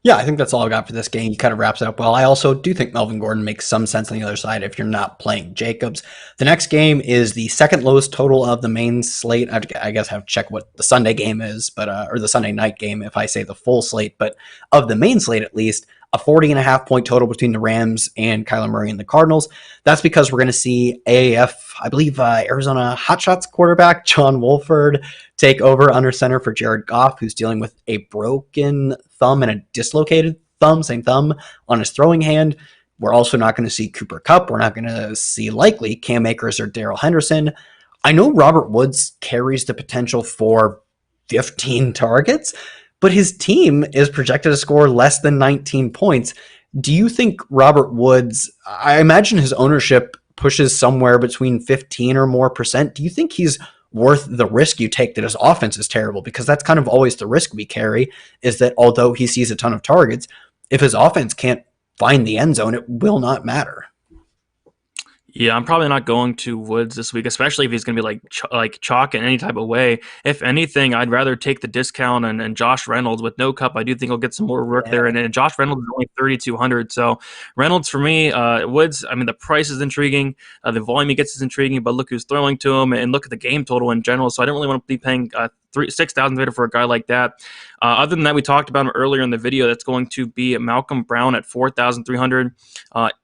Yeah, I think that's all I got for this game. He kind of wraps it up well. I also do think Melvin Gordon makes some sense on the other side if you're not playing Jacobs. The next game is the second lowest total of the main slate. I guess I have to check what the Sunday game is, but or the Sunday night game if I say the full slate. But of the main slate, at least, a 40.5 point total between the Rams and Kyler Murray and the Cardinals. That's because we're going to see AAF, I believe, Arizona Hotshots quarterback John Wolford take over under center for Jared Goff, who's dealing with a broken thumb and a dislocated thumb, same thumb, on his throwing hand. We're also not going to see Cooper Kupp. We're not going to see likely Cam Akers or Darrell Henderson. I know Robert Woods carries the potential for 15 targets, but his team is projected to score less than 19 points. Do you think Robert Woods, I imagine his ownership pushes somewhere between 15 or more percent. Do you think he's worth the risk you take that his offense is terrible? Because that's kind of always the risk we carry, is that although he sees a ton of targets, if his offense can't find the end zone, it will not matter. Yeah, I'm probably not going to Woods this week, especially if he's going to be like chalk in any type of way. If anything, I'd rather take the discount and Josh Reynolds with no Cup. I do think he'll get some more work there. And Josh Reynolds is only 3,200. So Reynolds for me, Woods, I mean, the price is intriguing. The volume he gets is intriguing, but look who's throwing to him and look at the game total in general. So I don't really want to be paying $6,000 for a guy like that. Other than that, we talked about him earlier in the video. That's going to be Malcolm Brown at 4,300.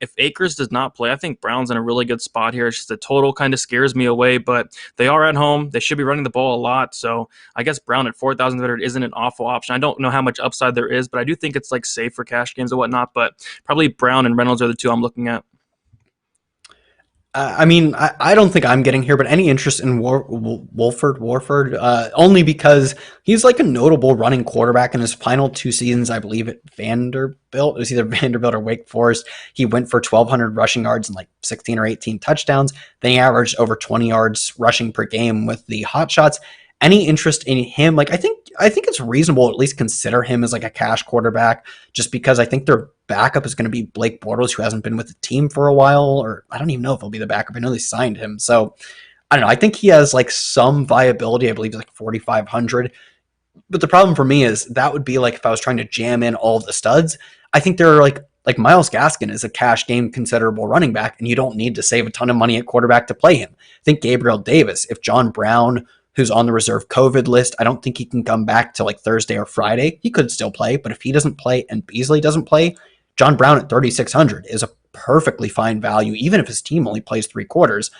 If Akers does not play, I think Brown's in a really good spot here. It's just the total kind of scares me away, but they are at home. They should be running the ball a lot. So I guess Brown at 4,300 isn't an awful option. I don't know how much upside there is, but I do think it's like safe for cash games and whatnot. But probably Brown and Reynolds are the two I'm looking at. I mean, I don't think I'm getting here, but any interest in Warford, only because he's like a notable running quarterback in his final 2 seasons, I believe, at Vanderbilt. It was either Vanderbilt or Wake Forest. He went for 1,200 rushing yards and like 16 or 18 touchdowns. Then he averaged over 20 yards rushing per game with the Hotshots. Any interest in him? Like, I think it's reasonable to at least consider him as like a cash quarterback, just because I think their backup is going to be Blake Bortles, who hasn't been with the team for a while, or I don't even know if he'll be the backup. I know they signed him. So I don't know. I think he has like some viability. I believe he's like 4,500. But the problem for me is that would be like if I was trying to jam in all of the studs. I think there are like Myles Gaskin is a cash game considerable running back, and you don't need to save a ton of money at quarterback to play him. I think Gabriel Davis, if John Brown, who's on the reserve COVID list, I don't think he can come back till like Thursday or Friday. He could still play, but if he doesn't play and Beasley doesn't play, John Brown at 3,600 is a perfectly fine value, even if his team only plays 3 quarters.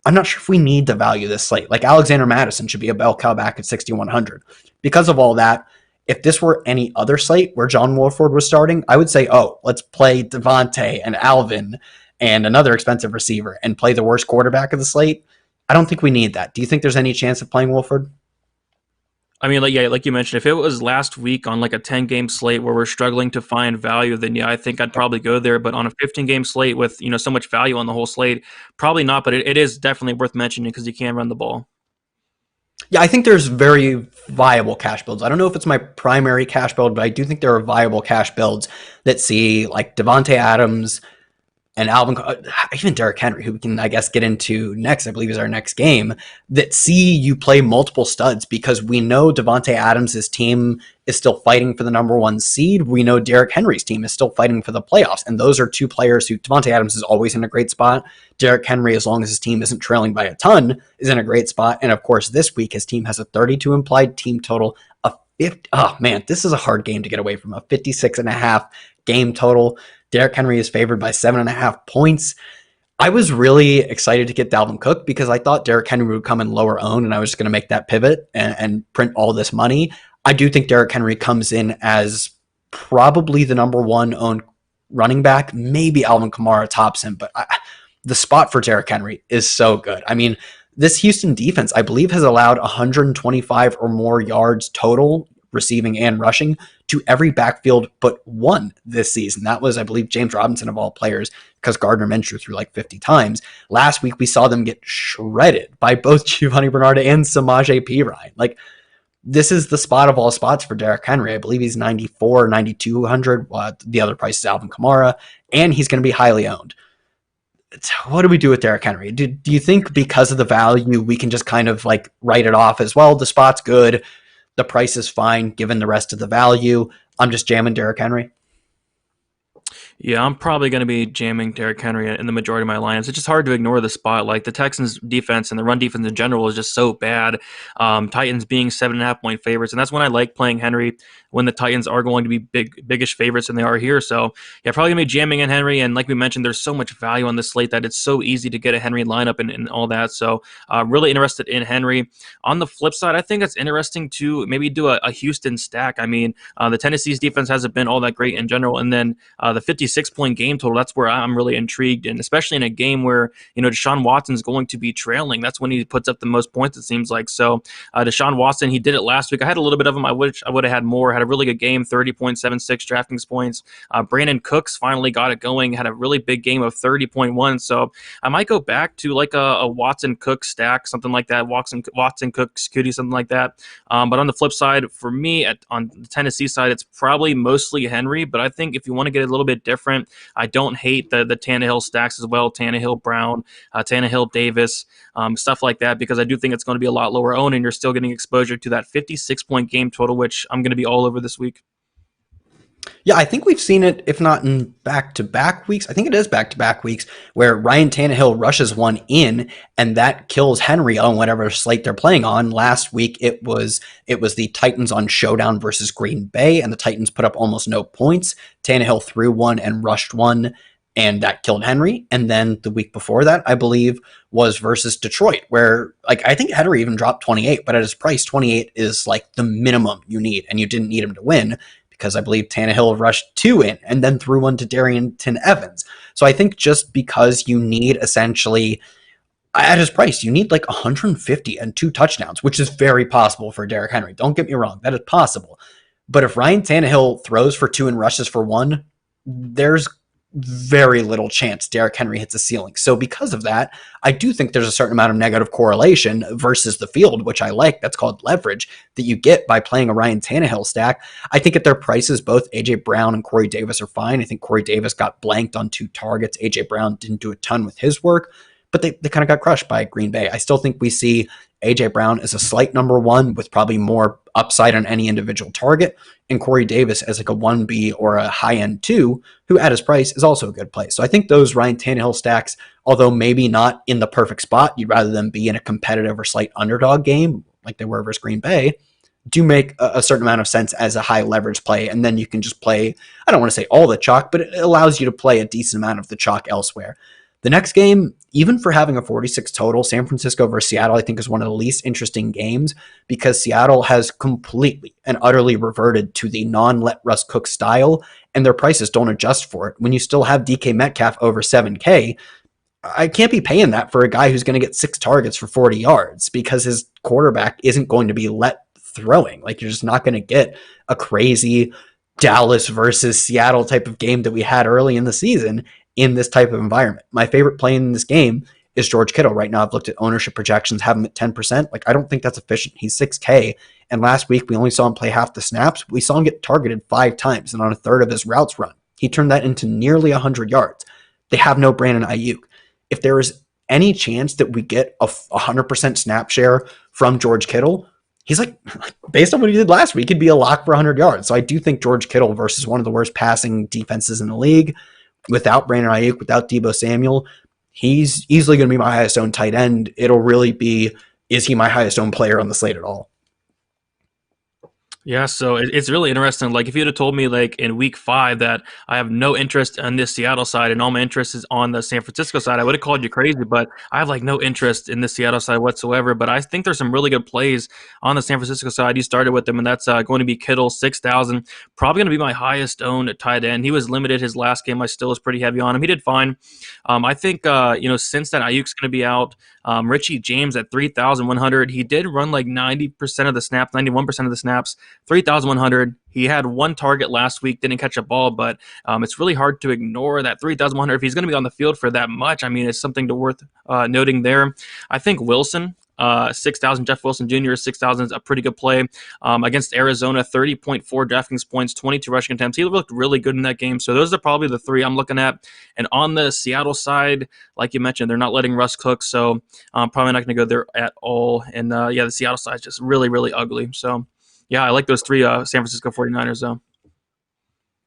I'm not sure if we need to value this slate. Like Alexander Madison should be a bell cow back at 6,100. Because of all that, if this were any other slate where John Wolford was starting, I would say, oh, let's play Davonte and Alvin and another expensive receiver and play the worst quarterback of the slate. I don't think we need that. Do you think there's any chance of playing Wolford? I mean, like, yeah, like you mentioned, if it was last week on like a 10-game slate where we're struggling to find value, then yeah, I think I'd probably go there. But on a 15-game slate with so much value on the whole slate, probably not. But it is definitely worth mentioning because you can run the ball. Yeah, I think there's very viable cash builds. I don't know if it's my primary cash build, but I do think there are viable cash builds that see like Davonte Adams and Alvin, even Derrick Henry, who we can, I guess, get into next, I believe is our next game, that see you play multiple studs because we know Davonte Adams' team is still fighting for the number 1 seed. We know Derrick Henry's team is still fighting for the playoffs. And those are two players who, Davonte Adams is always in a great spot. Derrick Henry, as long as his team isn't trailing by a ton, is in a great spot. And of course, this week, his team has a 32 implied team total, a 50. Oh man, this is a hard game to get away from. A 56.5 game total. Derrick Henry is favored by 7.5 points. I was really excited to get Dalvin Cook because I thought Derrick Henry would come in lower owned and I was just going to make that pivot and print all this money. I do think Derrick Henry comes in as probably the number 1 owned running back. Maybe Alvin Kamara tops him, but the spot for Derrick Henry is so good. I mean, this Houston defense, I believe, has allowed 125 or more yards total, receiving and rushing, to every backfield but one this season. That was, I believe, James Robinson of all players, because Gardner Minshew threw like 50 times. Last week, we saw them get shredded by both Giovanni Bernard and Samaje Perine. Like, this is the spot of all spots for Derrick Henry. I believe he's 94, 9,200. The other price is Alvin Kamara, and he's going to be highly owned. What do we do with Derrick Henry? Do you think because of the value, we can just kind of like write it off as, well, the spot's good, the price is fine, given the rest of the value, I'm just jamming Derrick Henry? Yeah, I'm probably going to be jamming Derrick Henry in the majority of my lineups. It's just hard to ignore the spot. Like the Texans defense and the run defense in general is just so bad. Titans being 7.5-point favorites, and that's when I like playing Henry, when the Titans are going to be biggish favorites than they are here. So yeah, probably gonna be jamming in Henry. And like we mentioned, there's so much value on this slate that it's so easy to get a Henry lineup and all that. So really interested in Henry. On the flip side, I think it's interesting to maybe do a Houston stack. I mean, the Tennessee's defense hasn't been all that great in general, and then the 56-point game total, that's where I'm really intrigued, and especially in a game where Deshaun Watson's going to be trailing, that's when he puts up the most points, it seems like. So Deshaun Watson, he did it last week. I had a little bit of him. I wish I would have had more. Had a really good game, 30.76 DraftKings points. Brandon Cooks finally got it going, had a really big game of 30.1. So I might go back to like a Watson Cook stack, something like that. Watson Cooks Cutie, something like that. But on the flip side, for me, on the Tennessee side, it's probably mostly Henry. But I think if you want to get a little bit different, I don't hate the Tannehill stacks as well. Tannehill Brown, Tannehill Davis, stuff like that, because I do think it's going to be a lot lower owned, and you're still getting exposure to that 56-point game total, which I'm going to be all over this week. Yeah, I think we've seen it, if not in back-to-back weeks. I think it is back-to-back weeks where Ryan Tannehill rushes one in, and that kills Henry on whatever slate they're playing on. Last week, it was the Titans on Showdown versus Green Bay, and the Titans put up almost no points. Tannehill threw one and rushed one, and that killed Henry. And then the week before that, I believe, was versus Detroit, where I think Henry even dropped 28, but at his price, 28 is like the minimum you need, and you didn't need him to win, because I believe Tannehill rushed two in and then threw one to Darrington Evans. So I think just because you need essentially, at his price, you need like 150 and 2 touchdowns, which is very possible for Derrick Henry. Don't get me wrong, that is possible. But if Ryan Tannehill throws for 2 and rushes for 1, there's very little chance Derrick Henry hits a ceiling. So because of that, I do think there's a certain amount of negative correlation versus the field, which I like. That's called leverage that you get by playing a Ryan Tannehill stack. I think at their prices, both A.J. Brown and Corey Davis are fine. I think Corey Davis got blanked on 2 targets. A.J. Brown didn't do a ton with his work. but they kind of got crushed by Green Bay. I still think we see A.J. Brown as a slight number one with probably more upside on any individual target, and Corey Davis as like a 1B or a high-end 2, who at his price is also a good play. So I think those Ryan Tannehill stacks, although maybe not in the perfect spot, you'd rather them be in a competitive or slight underdog game like they were versus Green Bay, do make a certain amount of sense as a high leverage play. And then you can just play, I don't want to say all the chalk, but it allows you to play a decent amount of the chalk elsewhere. The next game, even for having a 46 total, San Francisco versus Seattle, I think is one of the least interesting games because Seattle has completely and utterly reverted to the non-let Russ cook style, and their prices don't adjust for it. When you still have DK Metcalf over 7K, I can't be paying that for a guy who's going to get 6 targets for 40 yards because his quarterback isn't going to be let throwing. Like, you're just not going to get a crazy Dallas versus Seattle type of game that we had early in the season in this type of environment. My favorite play in this game is George Kittle. Right now, I've looked at ownership projections, have him at 10%. Like, I don't think that's efficient. He's 6K. And last week, we only saw him play half the snaps. We saw him get targeted 5 times, and on a third of his routes run, he turned that into nearly 100 yards. They have no Brandon Ayuk. If there is any chance that we get a 100% snap share from George Kittle, he's like, based on what he did last week, he'd be a lock for 100 yards. So I do think George Kittle versus one of the worst passing defenses in the league, without Brandon Ayuk, without Deebo Samuel, he's easily going to be my highest owned tight end. It'll really be, is he my highest owned player on the slate at all? Yeah, so it's really interesting. Like, if you'd have told me, like, in week 5 that I have no interest on this Seattle side and all my interest is on the San Francisco side, I would have called you crazy, but I have, like, no interest in the Seattle side whatsoever. But I think there's some really good plays on the San Francisco side. You started with them, and that's going to be Kittle, 6,000. Probably going to be my highest owned tight end. He was limited his last game. I still was pretty heavy on him. He did fine. I think, since that Ayuk's going to be out, Richie James at 3,100. He did run like 90% of the snaps, 91% of the snaps, 3,100. He had 1 target last week, didn't catch a ball, but it's really hard to ignore that 3,100. If he's going to be on the field for that much, I mean, it's something to worth noting there. I think Wilson, 6,000, Jeff Wilson Jr. 6,000 is a pretty good play against Arizona. 30.4 DraftKings points, 22 rushing attempts. He looked really good in that game. So those are probably the 3 I'm looking at. And on the Seattle side, like you mentioned, they're not letting Russ cook, so I'm probably not going to go there at all. And the Seattle side is just really, really ugly. So yeah, I like those 3 San Francisco 49ers though.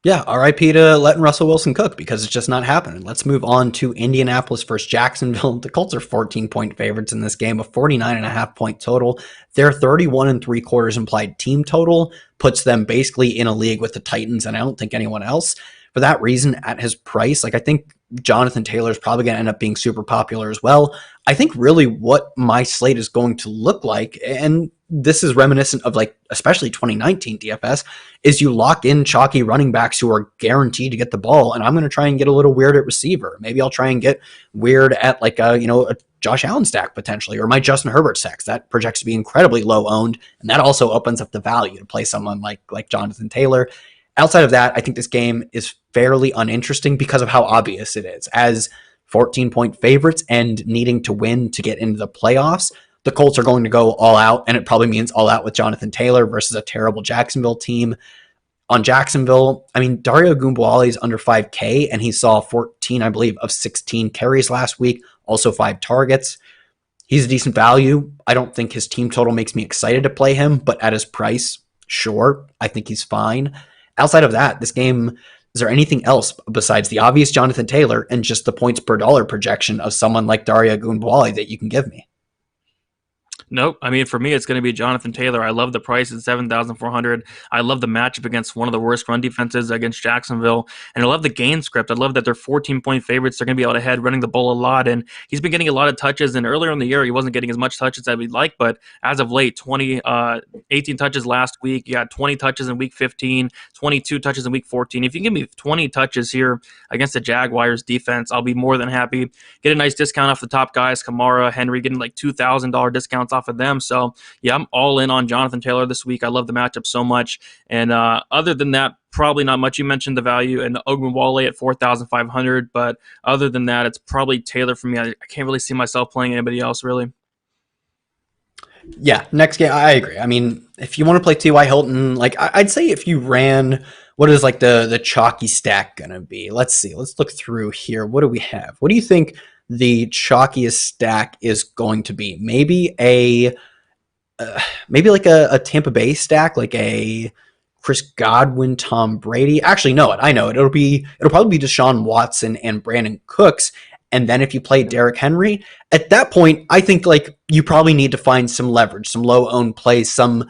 Yeah, RIP to letting Russell Wilson cook because it's just not happening. Let's move on to Indianapolis versus Jacksonville. The Colts are 14-point favorites in this game, a 49.5-point total. Their 31.75 implied team total puts them basically in a league with the Titans, and I don't think anyone else. For that reason, at his price, like, I think Jonathan Taylor is probably going to end up being super popular as well. I think really what my slate is going to look like, and this is reminiscent of, like, especially 2019 DFS, is you lock in chalky running backs who are guaranteed to get the ball, and I'm going to try and get a little weird at receiver. Maybe I'll try and get weird at, like, a Josh Allen stack potentially, or my Justin Herbert stacks. That projects to be incredibly low owned, and that also opens up the value to play someone like Jonathan Taylor. Outside of that, I think this game is fairly uninteresting because of how obvious it is. As 14-point favorites and needing to win to get into the playoffs, the Colts are going to go all out, and it probably means all out with Jonathan Taylor versus a terrible Jacksonville team. On Jacksonville, I mean, Dario Gumbuali is under 5K, and he saw 14, I believe, of 16 carries last week, also 5 targets. He's a decent value. I don't think his team total makes me excited to play him, but at his price, sure, I think he's fine. Outside of that, this game, is there anything else besides the obvious Jonathan Taylor and just the points per dollar projection of someone like Dario Gumbuali that you can give me? Nope. I mean, for me, it's going to be Jonathan Taylor. I love the price at 7,400. I love the matchup against one of the worst run defenses against Jacksonville. And I love the game script. I love that they're 14-point favorites. They're going to be out ahead running the ball a lot. And he's been getting a lot of touches. And earlier in the year, he wasn't getting as much touches as we'd like. But as of late, 18 touches last week. You got 20 touches in week 15, 22 touches in week 14. If you give me 20 touches here against the Jaguars defense, I'll be more than happy. Get a nice discount off the top guys, Kamara, Henry, getting like $2,000 discounts off of them. So yeah, I'm all in on Jonathan Taylor this week. I love the matchup so much. And other than that, probably not much. You mentioned the value and the Ogunbowale at 4,500, but other than that, it's probably Taylor for me. I can't really see myself playing anybody else really. Yeah, next game, I agree. I mean, if you want to play T.Y. Hilton, like, I'd say if you ran, what is like the chalky stack going to be? Let's see. Let's look through here. What do we have? What do you think the chalkiest stack is going to be. Maybe like a Tampa Bay stack, like a Chris Godwin, Tom Brady. Actually, no, I know it. It'll probably be Deshaun Watson and Brandon Cooks. And then if you play Derrick Henry, at that point, I think like you probably need to find some leverage, some low owned plays, some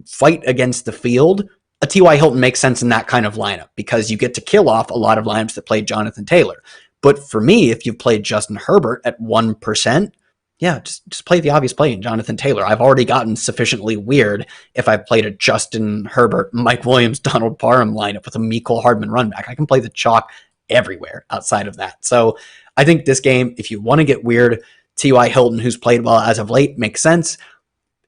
fight against the field. A T.Y. Hilton makes sense in that kind of lineup because you get to kill off a lot of lineups that play Jonathan Taylor. But for me, if you've played Justin Herbert at 1%, yeah, just play the obvious play in Jonathan Taylor. I've already gotten sufficiently weird if I've played a Justin Herbert, Mike Williams, Donald Parham lineup with a Mecole Hardman run back. I can play the chalk everywhere outside of that. So I think this game, if you want to get weird, T.Y. Hilton, who's played well as of late, makes sense.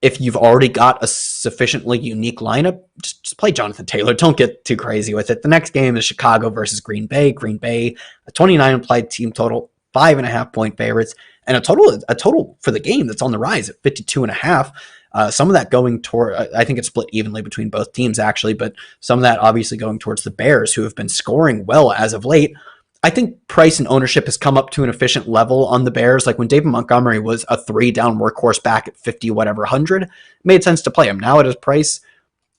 If you've already got a sufficiently unique lineup, just play Jonathan Taylor. Don't get too crazy with it. The next game is Chicago versus Green Bay. Green Bay, a 29 implied team total, 5.5-point favorites, and a total for the game that's on the rise at 52.5. Some of that going toward, I think it's split evenly between both teams actually, but some of that obviously going towards the Bears, who have been scoring well as of late. I think price and ownership has come up to an efficient level on the Bears. Like when David Montgomery was a 3-down workhorse back at 50 whatever 100, it made sense to play him. Now at his price,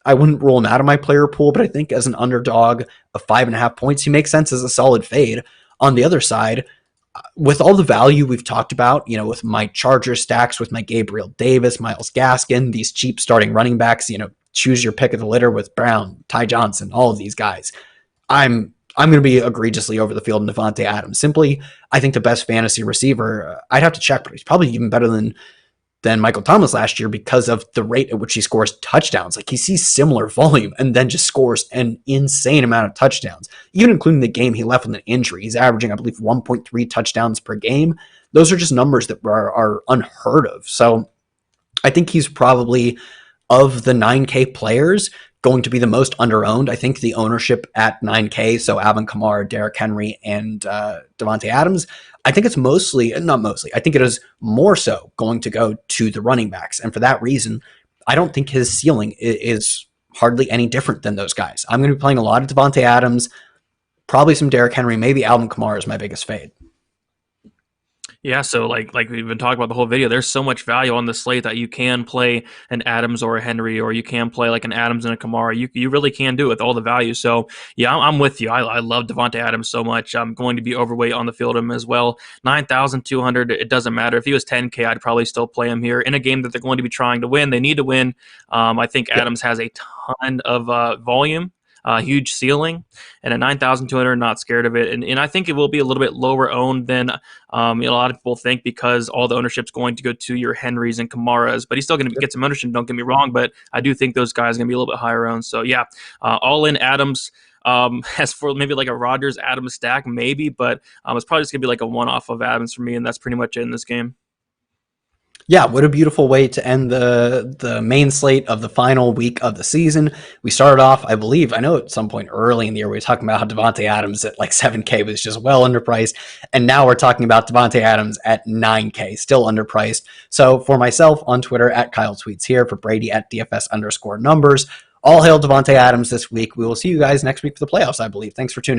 I wouldn't rule him out of my player pool, but I think as an underdog of 5.5 points, he makes sense as a solid fade. On the other side, with all the value we've talked about, with my Charger stacks, with my Gabriel Davis, Myles Gaskin, these cheap starting running backs, choose your pick of the litter with Brown, Ty Johnson, all of these guys. I'm going to be egregiously over the field in Davonte Adams. Simply, I think the best fantasy receiver, I'd have to check, but he's probably even better than Michael Thomas last year because of the rate at which he scores touchdowns. Like he sees similar volume and then just scores an insane amount of touchdowns, even including the game he left with an injury. He's averaging, I believe, 1.3 touchdowns per game. Those are just numbers that are unheard of. So I think he's probably, of the 9K players, going to be the most underowned. I think the ownership at 9K, so Alvin Kamara, Derrick Henry, and Davonte Adams, I think it's I think it is more so going to go to the running backs. And for that reason, I don't think his ceiling is hardly any different than those guys. I'm going to be playing a lot of Davonte Adams, probably some Derrick Henry, maybe Alvin Kamara is my biggest fade. Yeah, so like we've been talking about the whole video, there's so much value on the slate that you can play an Adams or a Henry, or you can play like an Adams and a Kamara. You really can do it with all the value. So yeah, I'm with you. I love Davonte Adams so much. I'm going to be overweight on the field of him as well. 9,200, it doesn't matter. If he was 10K, I'd probably still play him here in a game that they're going to be trying to win. They need to win. I think Adams has a ton of volume. Huge ceiling, and at 9,200, not scared of it. And I think it will be a little bit lower owned than a lot of people think, because all the ownership's going to go to your Henrys and Kamaras, but he's still going to get some ownership, don't get me wrong, but I do think those guys are going to be a little bit higher owned. So yeah, all in Adams. As for maybe like a Rodgers Adams stack, maybe, but it's probably just going to be like a one-off of Adams for me, and that's pretty much it in this game. Yeah, what a beautiful way to end the main slate of the final week of the season. We started off, I know at some point early in the year, we were talking about how Davonte Adams at like 7K was just well underpriced. And now we're talking about Davonte Adams at 9K, still underpriced. So for myself on Twitter at Kyle Tweets here, for Brady at DFS_numbers, all hail Davonte Adams this week. We will see you guys next week for the playoffs, I believe. Thanks for tuning in.